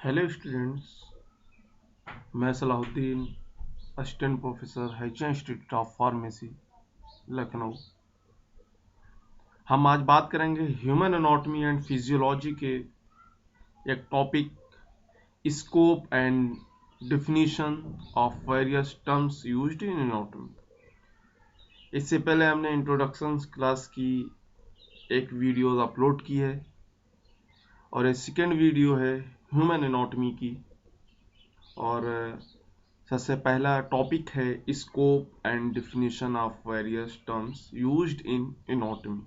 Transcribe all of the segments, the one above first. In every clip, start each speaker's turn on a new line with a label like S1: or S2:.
S1: Hello students, मैं Salahuddin, assistant professor हैजा institute of pharmacy Lucknow. हम आज बात करेंगे ह्यूमन एनाटॉमी एंड फिजियोलॉजी के एक topic, scope and definition of various terms used in anatomy. इससे पहले हमने इंट्रोडक्शन क्लास की एक वीडियो अपलोड की है और ये सेकेंड वीडियो है ह्यूमन एनाटॉमी की। और सबसे पहला टॉपिक है scope and definition of various terms used in anatomy.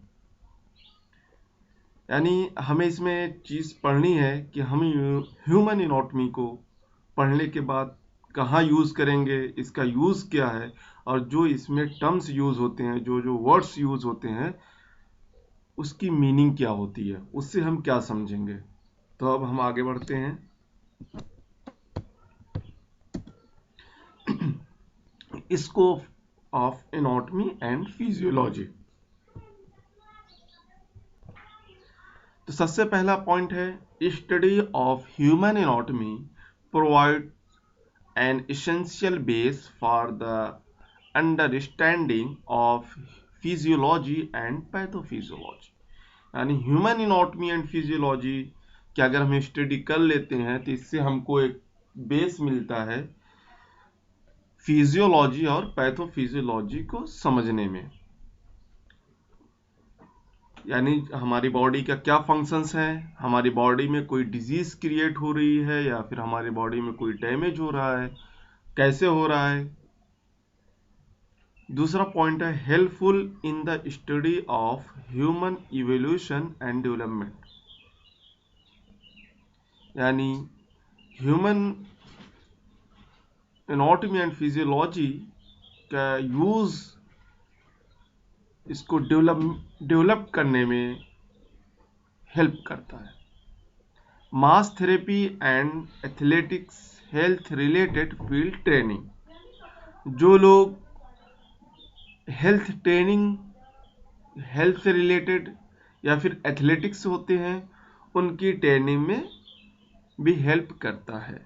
S1: यानी हमें इसमें एक चीज़ पढ़नी है कि हम ह्यूमन एनाटॉमी को पढ़ने के बाद कहाँ यूज़ करेंगे, इसका यूज़ क्या है, और जो इसमें टर्म्स यूज़ होते हैं, जो जो वर्ड्स यूज़ होते हैं, उसकी मीनिंग क्या होती है, उससे हम क्या समझेंगे। तो अब हम आगे बढ़ते हैं। Scope of anatomy and physiology. तो सबसे पहला पॉइंट है study of human anatomy provide an essential base for the understanding of physiology and pathophysiology. यानी ह्यूमन एनाटॉमी एंड फिजियोलॉजी की अगर हम स्टडी कर लेते हैं तो इससे हमको एक बेस मिलता है फिजियोलॉजी और पैथोफिजियोलॉजी को समझने में। यानी हमारी बॉडी का क्या फंक्शंस हैं, हमारी बॉडी में कोई डिजीज क्रिएट हो रही है या फिर हमारी बॉडी में कोई डैमेज हो रहा है, कैसे हो रहा है। दूसरा पॉइंट है helpful in the study of human evolution and development. यानी ह्यूमन एनाटॉमी एंड फिजियोलॉजी का यूज इसको डेवलप करने में हेल्प करता है। Mass therapy and athletics health related field training. जो लोग हेल्थ से रिलेटेड या फिर एथलेटिक्स होते हैं, उनकी ट्रेनिंग में भी हेल्प करता है।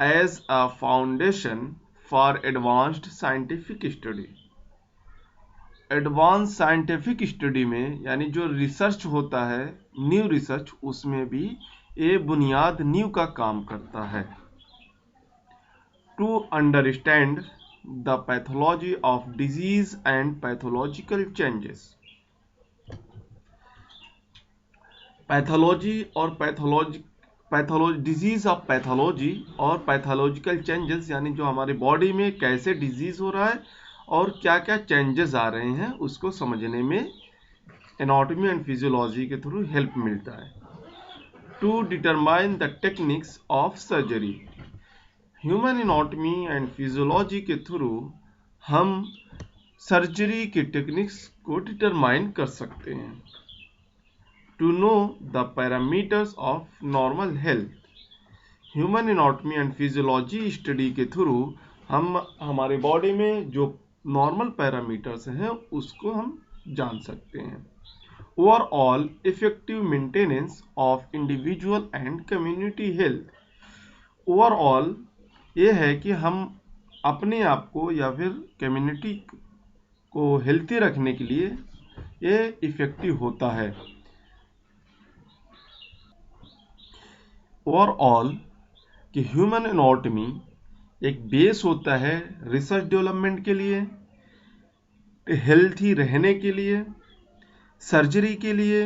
S1: As a foundation for advanced scientific study. Advance scientific study में यानी जो रिसर्च होता है, न्यू रिसर्च, उसमें भी ये बुनियाद न्यू का काम करता है। To understand the pathology of disease and pathological changes. Pathology और डिजीज ऑफ पैथोलॉजी और पैथोलॉजिकल चेंजेस, यानी जो हमारी बॉडी में कैसे डिजीज हो रहा है और क्या क्या चेंजेस आ रहे हैं, उसको समझने में एनाटॉमी एंड फिजियोलॉजी के थ्रू हेल्प मिलता है। To determine the techniques of surgery. Human anatomy and physiology के थ्रू हम सर्जरी के टेक्निक्स को डिटरमाइन कर सकते हैं। To know the parameters of normal health. Human anatomy and physiology study के थ्रू हम हमारे बॉडी में जो नॉर्मल पैरामीटर्स हैं उसको हम जान सकते हैं। Overall effective maintenance of individual and community health. Overall ये है कि हम अपने आप को या फिर कम्युनिटी को हेल्थी रखने के लिए ये इफेक्टिव होता है। ओवरऑल कि ह्यूमन एनाटॉमी एक बेस होता है रिसर्च डेवलपमेंट के लिए, हेल्थी रहने के लिए, सर्जरी के लिए,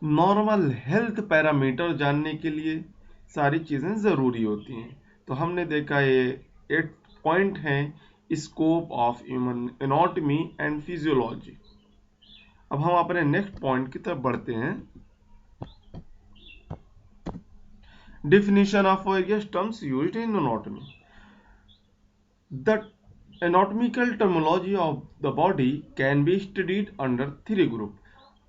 S1: नॉर्मल हेल्थ पैरामीटर जानने के लिए सारी चीज़ें ज़रूरी होती हैं। तो हमने देखा ये 8 पॉइंट हैं scope of human anatomy and physiology. अब हम अपने नेक्स्ट पॉइंट की तरफ बढ़ते हैं। Definition of various terms used in anatomy. The anatomical terminology of the body can be studied under 3 group.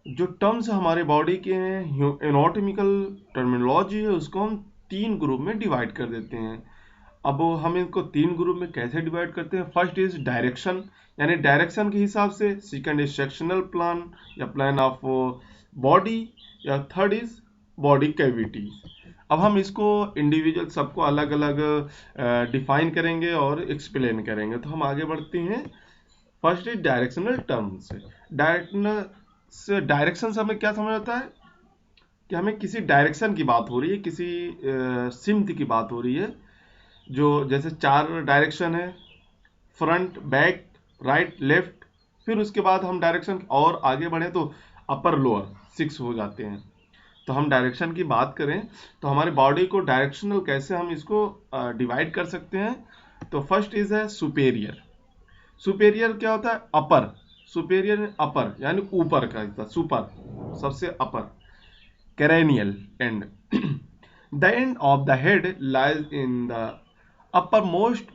S1: जो टर्म्स हमारे बॉडी के हैं, एनाटॉमिकल टर्मिनोलॉजी है, उसको हम 3 ग्रुप में डिवाइड कर देते हैं। अब हम इनको 3 ग्रुप में कैसे डिवाइड करते हैं? फर्स्ट इज डायरेक्शन, यानी डायरेक्शन के हिसाब से। सेकंड इज सेक्शनल प्लान या प्लान ऑफ बॉडी, या थर्ड इज बॉडी कैविटी। अब हम इसको इंडिविजुअल सबको अलग अलग डिफाइन करेंगे और एक्सप्लेन करेंगे। तो हम आगे बढ़ते हैं। First is directional terms. Direction से हमें क्या समझ आता है कि हमें किसी डायरेक्शन की बात हो रही है, किसी सिम्त की बात हो रही है। जो जैसे 4 डायरेक्शन है, फ्रंट, बैक, राइट, लेफ्ट। फिर उसके बाद हम डायरेक्शन और आगे बढ़े तो अपर लोअर 6 हो जाते हैं। तो हम डायरेक्शन की बात करें तो हमारे बॉडी को डायरेक्शनल कैसे हम इसको डिवाइड कर सकते हैं। तो फर्स्ट इज है सुपेरियर। सुपेरियर क्या होता है? अपर। सुपेरियर अपर यानी ऊपर का हिस्सा, सुपर, सबसे अपर। cranial end. The end of the head lies in the uppermost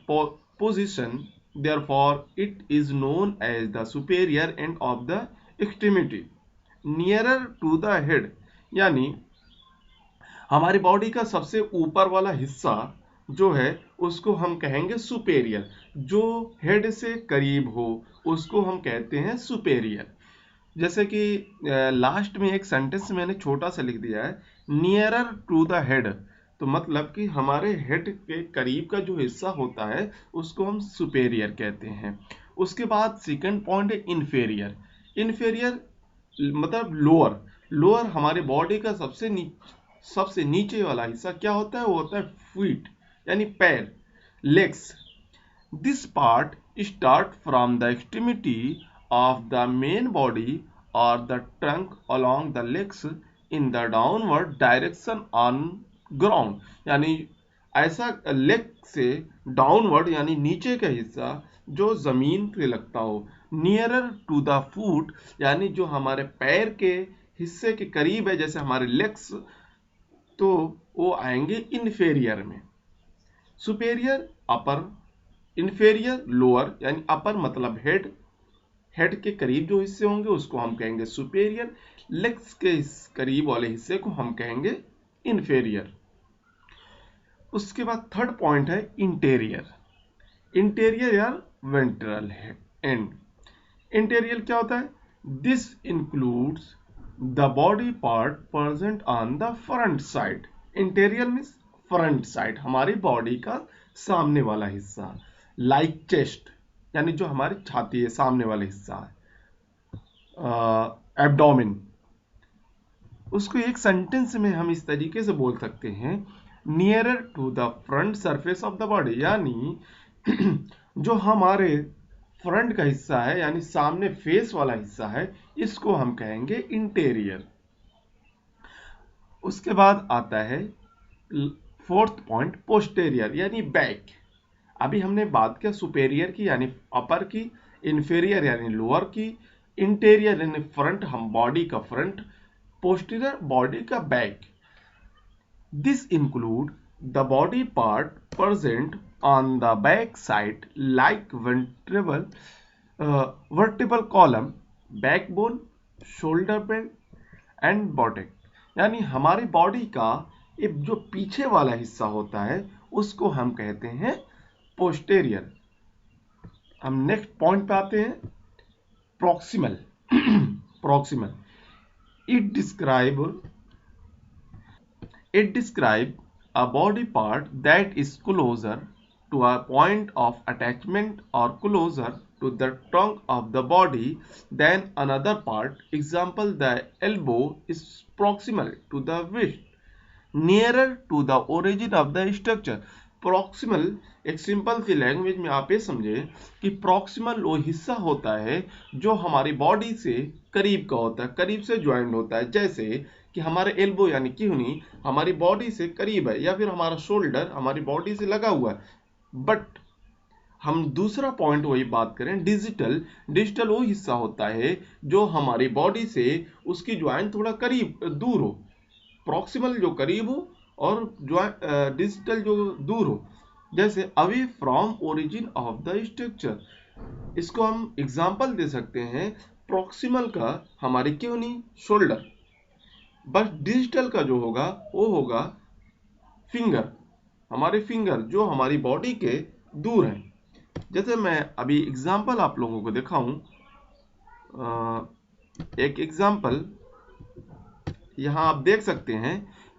S1: position, therefore it is known as the superior end of the extremity, nearer to the head। यानी हमारी बॉडी का सबसे ऊपर वाला हिस्सा जो है उसको हम कहेंगे सुपेरियर। जो हेड से करीब हो उसको हम कहते हैं सुपेरियर। जैसे कि लास्ट में एक सेंटेंस मैंने छोटा सा लिख दिया है, नियरर टू द हेड। तो मतलब कि हमारे हेड के करीब का जो हिस्सा होता है उसको हम सुपेरियर कहते हैं। उसके बाद सेकंड पॉइंट है इन्फेरियर। इन्फेरियर मतलब लोअर। लोअर हमारे बॉडी का सबसे नीचे वाला हिस्सा क्या होता है? वो होता है फीट यानी पैर, legs. This part start from the extremity of the main body or the trunk along the legs in the downward direction on ground। यानी ऐसा लेग से डाउनवर्ड यानी नीचे का हिस्सा जो जमीन पे लगता हो। नियरर टू द फुट यानी जो हमारे पैर के हिस्से के करीब है, जैसे हमारे लेग्स, तो वो आएंगे इन्फेरियर में। सुपेरियर अपर, इन्फेरियर लोअर। यानी अपर मतलब हेड, हेड के करीब जो हिस्से होंगे उसको हम कहेंगे सुपेरियर। लेग्स के करीब वाले हिस्से को हम कहेंगे इन्फेरियर। उसके बाद थर्ड पॉइंट है इंटेरियर। इंटेरियर या वेंट्रल एंड। इंटेरियर क्या होता है? This includes the body part present on the front side. Interior means front side, हमारी बॉडी का सामने वाला हिस्सा। लाइक चेस्ट यानी जो हमारी छाती है, सामने वाला हिस्सा है। एब्डोमेन। उसको एक सेंटेंस में हम इस तरीके से बोल सकते हैं, nearer to the front surface of the body. यानी जो हमारे फ्रंट का हिस्सा है यानी सामने फेस वाला हिस्सा है, इसको हम कहेंगे इंटेरियर। उसके बाद आता है फोर्थ पॉइंट पोस्टेरियर यानी बैक। अभी हमने बात किया सुपेरियर की यानी अपर की, इन्फेरियर यानी लोअर की, इंटेरियर यानी फ्रंट, हम बॉडी का फ्रंट, पोस्टीरियर बॉडी का back. This include the body part present on the back side like vertebral column, backbone, shoulder belt and buttock. यानी हमारी बॉडी का एक जो पीछे वाला हिस्सा होता है उसको हम कहते हैं पोस्टेरियर। हम नेक्स्ट पॉइंट पे आते हैं, proximal. Proximal it describe a body part that is closer to a point of attachment or closer to the trunk of the body than another part. Example, the elbow is proximal to the wrist, nearer to the origin of the structure। Proximal एक simple सी language में आप ये समझे कि proximal वो हिस्सा होता है जो हमारी बॉडी से करीब का होता है, करीब से ज्वाइंट होता है। जैसे कि हमारे एल्बो यानी किहुनी हमारी बॉडी से करीब है, या फिर हमारा शोल्डर हमारी बॉडी से लगा हुआ है। बट हम दूसरा पॉइंट वही बात करें, डिजिटल। डिजिटल वो हिस्सा होता है जो हमारी बॉडी से उसकी ज्वाइंट थोड़ा करीब दूर हो। प्रॉक्सिमल जो करीब हो और डिजिटल जो दूर हो। जैसे away from origin of the structure. इसको हम एग्जांपल दे सकते हैं, प्रॉक्सिमल का हमारे क्यों नहीं शोल्डर, बस डिजिटल का जो होगा वो होगा फिंगर, हमारे फिंगर जो हमारी बॉडी के दूर हैं। जैसे मैं अभी एग्जांपल आप लोगों को दिखाऊं, एक एग्जांपल यहां आप देख सकते हैं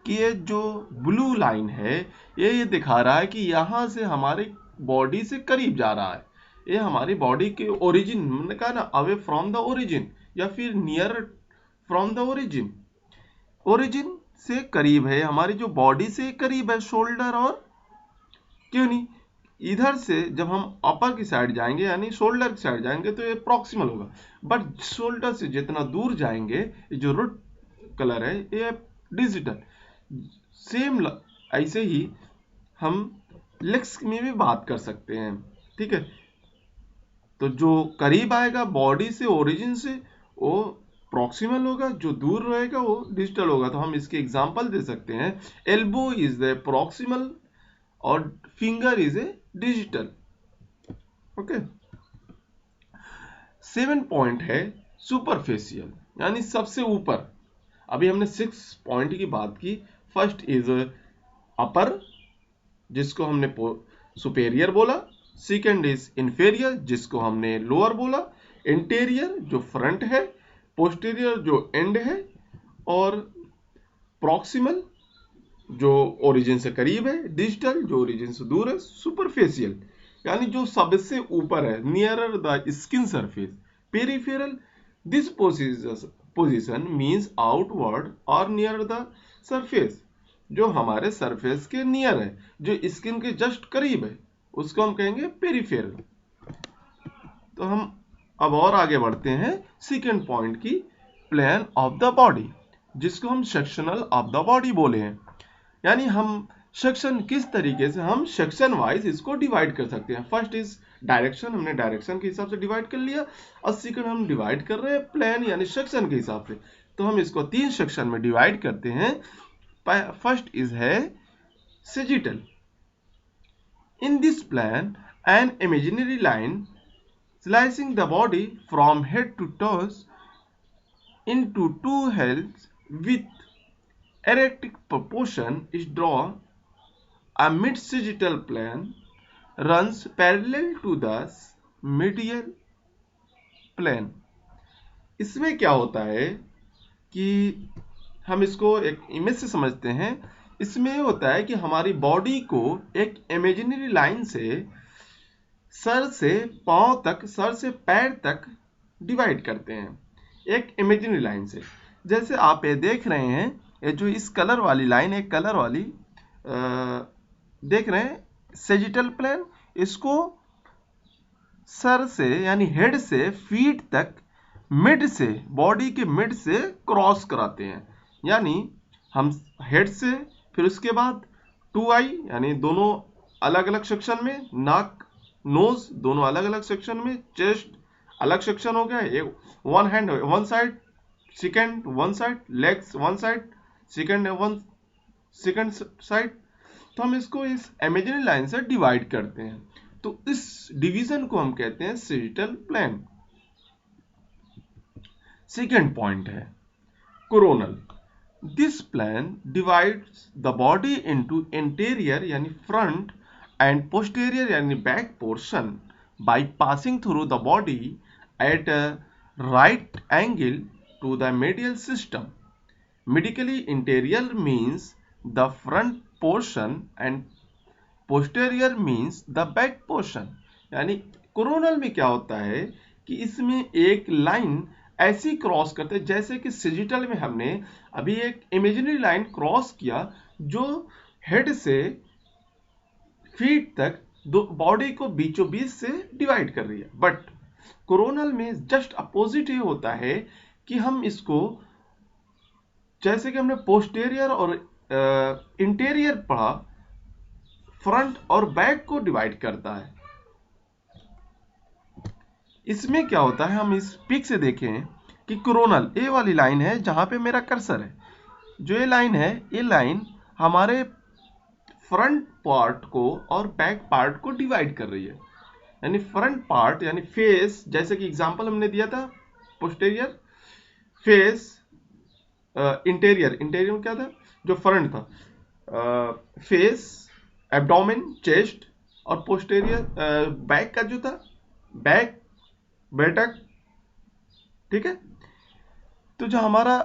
S1: कि ये जो ब्लू लाइन है ये दिखा रहा है कि यहाँ से हमारे बॉडी से करीब जा रहा है, ये हमारी बॉडी के ओरिजिन, मैंने कहा ना अवे फ्रॉम द ओरिजिन या फिर near from the origin, origin से करीब है, हमारी जो बॉडी से करीब है शोल्डर, और क्यों नहीं इधर से जब हम अपर की साइड जाएंगे यानी शोल्डर की साइड जाएंगे तो ये प्रॉक्सिमल होगा, बट शोल्डर से जितना दूर जाएंगे जो रेड कलर है ये डिजिटल। सेम ऐसे ही हम लेग्स में भी बात कर सकते हैं, ठीक है। तो जो करीब आएगा बॉडी से ओरिजिन से वो प्रॉक्सिमल होगा, जो दूर रहेगा वो डिजिटल होगा। तो हम इसके एग्जांपल दे सकते हैं, एल्बो इज द प्रॉक्सिमल और finger is a digital. Okay, 7 point है सुपरफेशियल यानी सबसे ऊपर। अभी हमने 6 पॉइंट की बात की। फर्स्ट इज अपर जिसको हमने सुपेरियर बोला, सेकंड इज इंफेरियर जिसको हमने लोअर बोला, इंटीरियर जो फ्रंट है, पोस्टीरियर जो एंड है, और प्रॉक्सिमल जो ओरिजिन से करीब है, डिजिटल जो ओरिजिन से दूर है, सुपरफेशियल यानी जो सबसे ऊपर है, nearer the skin surface, peripheral this position means outward और नियर द सरफेस, जो हमारे सरफेस के नियर है, जो स्किन के जस्ट करीब है, उसको हम कहेंगे पेरिफेरल। तो हम अब और आगे बढ़ते हैं सेकंड पॉइंट की, प्लान ऑफ द बॉडी, जिसको हम सेक्शनल ऑफ द बॉडी बोले हैं। यानी हम सेक्शन किस तरीके से हम सेक्शन वाइज इसको डिवाइड कर सकते हैं। फर्स्ट इज डायरेक्शन, हमने डायरेक्शन के हिसाब से डिवाइड कर लिया, और सेकंड हम डिवाइड कर रहे हैं प्लान यानी सेक्शन के हिसाब से। तो हम इसको 3 सेक्शन में डिवाइड करते हैं। फर्स्ट इज है sagittal. In this plan an imaginary line slicing the body from head to toes into 2 halves with erratic proportion is drawn. A mid-sagittal plane runs parallel to the medial plane. इसमें क्या होता है कि हम इसको एक image से समझते हैं। इसमें होता है कि हमारी बॉडी को एक इमेजिनरी लाइन से सर से पांव तक, सर से पैर तक डिवाइड करते हैं एक इमेजिनरी लाइन से। जैसे आप ये देख रहे हैं, ये जो इस कलर वाली लाइन, एक कलर वाली देख रहे हैं सेजिटल प्लेन, इसको सर से यानी हेड से फीट तक मिड से, बॉडी के मिड से क्रॉस कराते हैं। यानी हम हेड से, फिर उसके बाद 2 आई यानी दोनों अलग अलग सेक्शन में, नाक नोज दोनों अलग अलग सेक्शन में, चेस्ट अलग सेक्शन हो गया, one hand one side, second one side, legs one side, second one second side. तो हम इसको इस इमेजिनरी लाइन से डिवाइड करते हैं। तो इस डिवीजन को हम कहते हैं सेजिटल प्लेन। सेकंड पॉइंट है coronal. This plane divides the body into interior यानी फ्रंट and posterior यानी back portion by passing through the body at a right angle to the medial system. Medically, interior means the front portion and posterior means the back portion. यानी coronal में क्या होता है कि इसमें एक line ऐसी क्रॉस करते हैं जैसे कि सेजिटल में हमने अभी एक इमेजिनरी लाइन क्रॉस किया जो हेड से फीट तक बॉडी को बीचों बीच से डिवाइड कर रही है। बट कोरोनल में जस्ट अपोजिट ये होता है कि हम इसको, जैसे कि हमने पोस्टेरियर और इंटीरियर पढ़ा, फ्रंट और बैक को डिवाइड करता है। इसमें क्या होता है, हम इस पिक से देखें कि कोरोनल ए वाली लाइन है जहां पे मेरा कर्सर है, जो ये लाइन है, ये लाइन हमारे फ्रंट पार्ट को और बैक पार्ट को डिवाइड कर रही है। यानी फ्रंट पार्ट यानी फेस, जैसे कि एग्जांपल हमने दिया था पोस्टेरियर, फेस, इंटीरियर, इंटीरियर में क्या था जो फ्रंट था, फेस, एब्डोमेन, चेस्ट, और पोस्टेरियर बैक का जो था बैक, बैटक, ठीक है। तो जो हमारा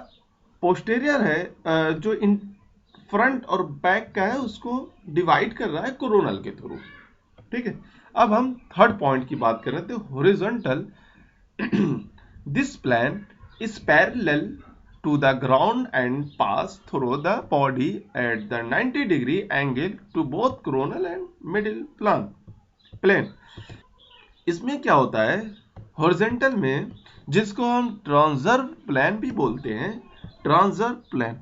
S1: पोस्टेरियर है, जो फ्रंट और बैक का है उसको डिवाइड कर रहा है कोरोनल के थ्रू। ठीक है, अब हम थर्ड पॉइंट की बात कर रहे थे, horizontal. This plan is parallel to the ground and pass through the body at the 90 degree angle to both coronal and middle plane। इसमें क्या होता है, हॉरिजॉन्टल में, जिसको हम ट्रांसवर्स प्लान भी बोलते हैं, ट्रांसवर्स प्लान,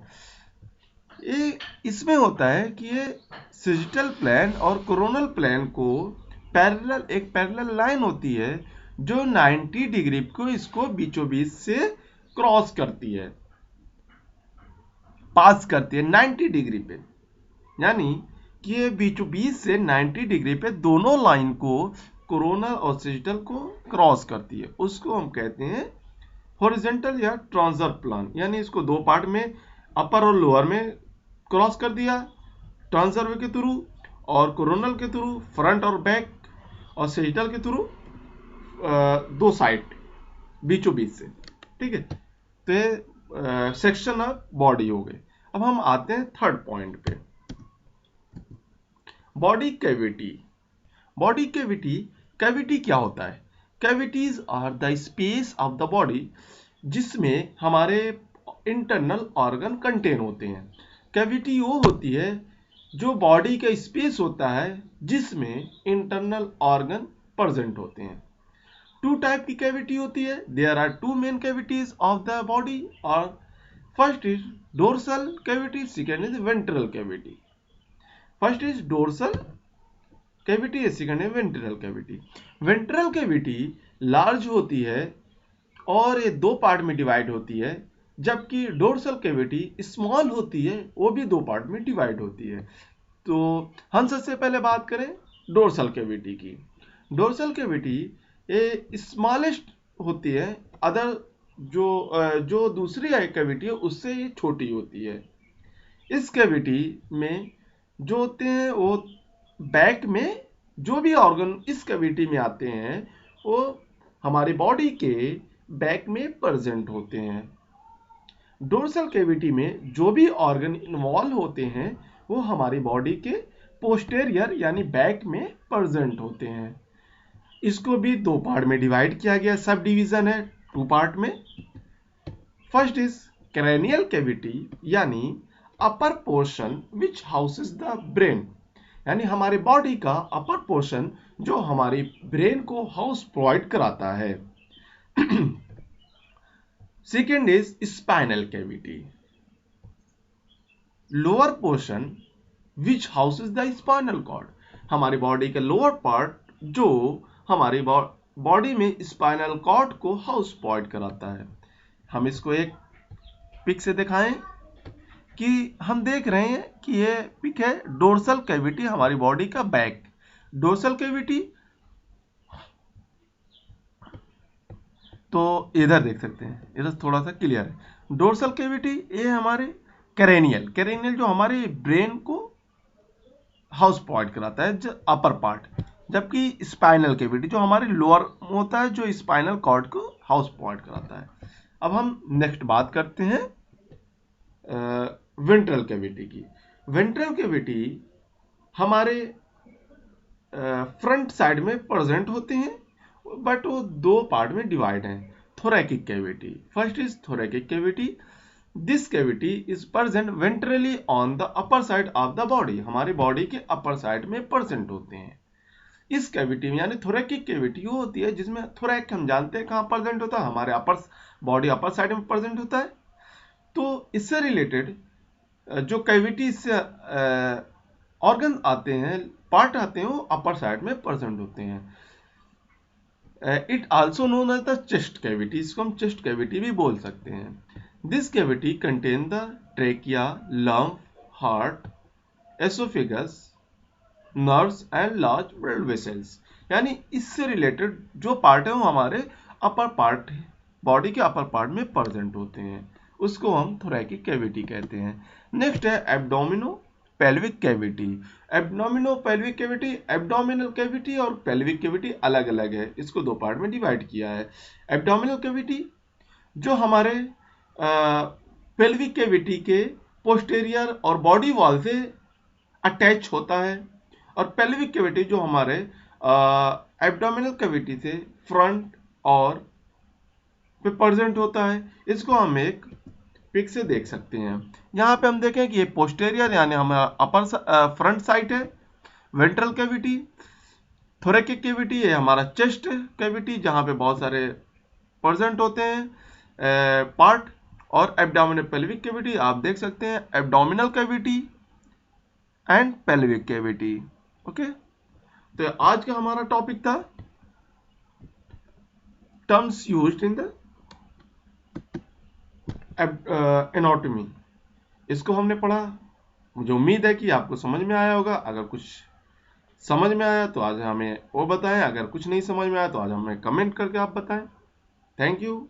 S1: ये इसमें होता है कि ये सजिटल प्लान और कोरोनल प्लान को पैरेलल, एक पैरेलल लाइन होती है जो 90 डिग्री को इसको बीचों बीच से क्रॉस करती है, पास करती है 90 डिग्री पे। यानी कि ये बीचों बीच से 90 डिग्री पे दोनों लाइन को, कोरोनल और सजिटल को क्रॉस करती है, उसको हम कहते हैं हॉरिजॉन्टल या ट्रांसवर्स प्लान। यानी इसको दो पार्ट में, अपर और लोअर में क्रॉस कर दिया ट्रांसवर्स के थ्रू, और कोरोनल के थ्रू फ्रंट और बैक, और सजिटल के थ्रू दो साइड बीचों बीच से। ठीक है, तो ये सेक्शन ऑफ बॉडी हो गए। अब हम आते हैं थर्ड पॉइंट पे, body cavity. Body cavity, cavity क्या होता है? Cavities are the space of the body जिसमें हमारे इंटरनल ऑर्गन कंटेन होते हैं। कैविटी वो होती है जो बॉडी का स्पेस होता है जिसमें इंटरनल ऑर्गन प्रेजेंट होते हैं। टू टाइप की कैविटी होती है, there are two main cavities of the body, और first is dorsal cavity, second is ventral cavity. First is dorsal cavity, second है ventral cavity. Ventral cavity large होती है और ये दो पार्ट में डिवाइड होती है, जबकि डोर्सल कैविटी स्मॉल होती है, वो भी दो पार्ट में डिवाइड होती है। तो हम सबसे पहले बात करें डोर्सल कैविटी की। डोर्सल कैविटी ये स्मॉलेस्ट होती है, अदर जो दूसरी कैविटी है उससे ये छोटी होती है। इस कैविटी में जो होते हैं वो बैक में जो भी ऑर्गन इस कैविटी में आते हैं वो हमारी बॉडी के बैक में प्रेजेंट होते हैं। डोर्सल कैविटी में जो भी ऑर्गन इन्वॉल्व होते हैं वो हमारी बॉडी के पोस्टेरियर यानी बैक में प्रेजेंट होते हैं। इसको भी दो पार्ट में डिवाइड किया गया, सब डिवीजन है टू पार्ट में। फर्स्ट इज cranial कैविटी, यानी upper portion which houses the brain, यानी हमारे बॉडी का अपर पोर्शन जो हमारी ब्रेन को हाउस प्रोवाइड कराता है। Second is spinal cavity, lower portion which houses the spinal cord, हमारी बॉडी का लोअर पार्ट जो हमारी बॉडी में स्पाइनल कॉर्ड को हाउस प्रोवाइड कराता है। हम इसको एक पिक से दिखाएं कि हम देख रहे हैं कि ये पिक है डोर्सल कैविटी, हमारी बॉडी का बैक। डोर्सल कैविटी तो इधर देख सकते हैं, इधर थोड़ा सा क्लियर है। डोर्सल कैविटी ये हमारे कैरेनियल जो हमारे ब्रेन को हाउस प्रोवाइड कराता है, जो अपर पार्ट, जबकि स्पाइनल कैविटी जो हमारे लोअर होता है जो स्पाइनल कॉर्ड को हाउस प्रोवाइड कराता है। अब हम नेक्स्ट बात करते हैं वेंट्रल कैविटी की। वेंट्रल कैविटी हमारे फ्रंट साइड में प्रेजेंट होते हैं, बट वो दो पार्ट में डिवाइड हैं। Thoracic cavity, first is thoracic cavity, this cavity is present ventrally on the upper side of the body, हमारी बॉडी के अपर साइड में प्रेजेंट होते हैं। इस कैविटी में यानी थोरैकिक कैविटी वो होती है जिसमें थोरैक हम जानते हैं कहाँ प्रेजेंट होता है, हमारे अपर बॉडी अपर साइड में प्रेजेंट होता है। तो इससे रिलेटेड जो कैविटी से ऑर्गन आते हैं, पार्ट आते हैं, वो अपर साइड में प्रेजेंट होते हैं। It also known as the chest cavity, इसको हम चेस्ट कैविटी भी बोल सकते हैं। This cavity contain the trachea, lung, heart, oesophagus, nerves and large blood vessels, यानी इससे रिलेटेड जो पार्ट है वो हमारे अपर पार्ट, बॉडी के अपर पार्ट में प्रेजेंट होते हैं, उसको हम थोरैकिक कैविटी कहते हैं। नेक्स्ट है abdomino pelvic cavity. Abdomino pelvic cavity, abdominal cavity और पेल्विक कैविटी अलग अलग है, इसको दो पार्ट में डिवाइड किया है। एब्डोमिनल कैविटी जो हमारे पेल्विक कैविटी के पोस्टेरियर और बॉडी वॉल से अटैच होता है, और पेल्विक कैविटी जो हमारे एब्डोमिनल कैविटी से फ्रंट और पे प्रेजेंट होता है। इसको हम एक पिक से देख सकते हैं। यहाँ पे हम देखें कि ये पोस्टेरियर यानी हमारा अपर फ्रंट साइड है, वेंट्रल कैविटी, थोरेकिक कैविटी है हमारा चेस्ट कैविटी जहाँ पे बहुत सारे प्रेजेंट होते हैं पार्ट, और एब्डोमिनल पेल्विक कैविटी आप देख सकते हैं, abdominal cavity and pelvic cavity. Okay, तो आज का हमारा टॉपिक था terms used in the anatomy. इसको हमने पढ़ा, मुझे उम्मीद है कि आपको समझ में आया होगा। अगर कुछ समझ में आया तो आज हमें वो बताएं, अगर कुछ नहीं समझ में आया तो आज हमें कमेंट करके आप बताएं। Thank you.